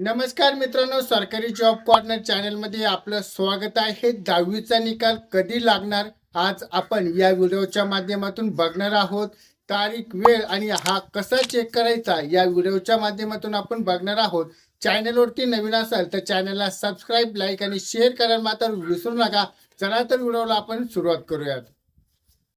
नमस्कार मित्रांनो, सरकारी जॉब कॉर्नर चॅनलमध्ये आपलं स्वागत आहे। 10वीचा निकाल कधी लागणार आज आपण या व्हिडिओच्या माध्यमातून बघणार आहोत। तारीख, वेळ आणि हा कसा चेक करायचा या व्हिडिओच्या माध्यमातून आपण बघणार आहोत। चॅनलवरती नवीन असाल तर चॅनलला सबस्क्राइब, लाईक आणि शेअर करायला मात्र विसरू नका। चला तर व्हिडिओला आपण सुरुवात करूयात।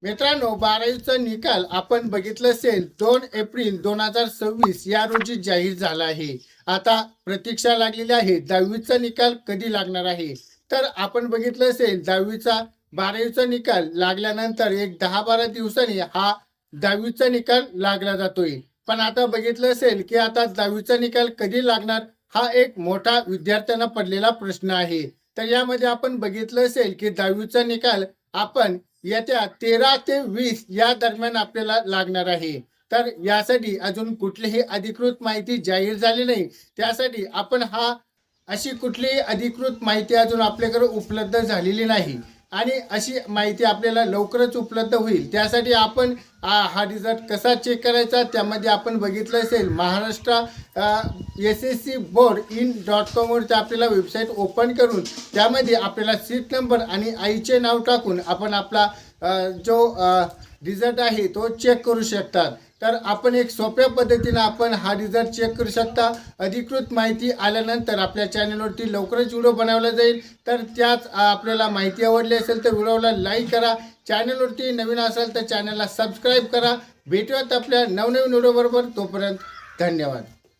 मित्रांनो, 12वीचा निकाल आपण बघितलं असेल 2 एप्रिल 2026 या रोजी जाहीर झाला आहे। आता प्रतीक्षा लागलेली आहे 10वीचा निकाल कधी लागणार आहे। तर आपण बघितलं असेल 12वीचा निकाल लागल्यानंतर एक 10-12 दिवसांनी हा 10वीचा निकाल लागला जातोय। पण आता बघितलं असेल की आता 10वीचा निकाल कधी लागणार हा एक मोठा विद्यार्थ्यांना पडलेला प्रश्न आहे। तर यामध्ये आपण बघितलं असेल की 10वीचा निकाल आपण येत्या 13 ते 20 या दरम्यान आपल्याला लागणार आहे। तर यासाठी अजून कुठलीही अधिकृत माहिती जाहीर झाली नाही। त्यासाठी आपण अशी कुठलीही अधिकृत माहिती अजून आपल्याकडे उपलब्ध झालेली नाही आणि अशी माहिती आपल्याला लवकरच उपलब्ध होईल। त्यासाठी आपण हा रिझल्ट कसा चेक करायचा त्यामध्ये आपण बघितलं असेल महाराष्ट्र SSC बोर्ड in.com वरती आपल्याला वेबसाईट ओपन करून त्यामध्ये आपल्याला सीट नंबर आणि आईचे नाव टाकून आपण आपला जो रिझल्ट आहे तो चेक करू शकतात। तर आपण एक सोप्या पद्धतीने आपण हा रिझल्ट चेक करू शकता। अधिकृत माहिती आल्यानंतर आपल्या चॅनलवरती लवकरच व्हिडिओ बनवला जाईल। तर त्याच आपल्याला माहिती आवडली असेल तर व्हिडिओला लाईक करा। चॅनलवरती नवीन असाल तर चॅनलला सबस्क्राइब करा। भेटूयात आपल्या नवनवीन व्हिडिओ बरोबर। तोपर्यंत धन्यवाद।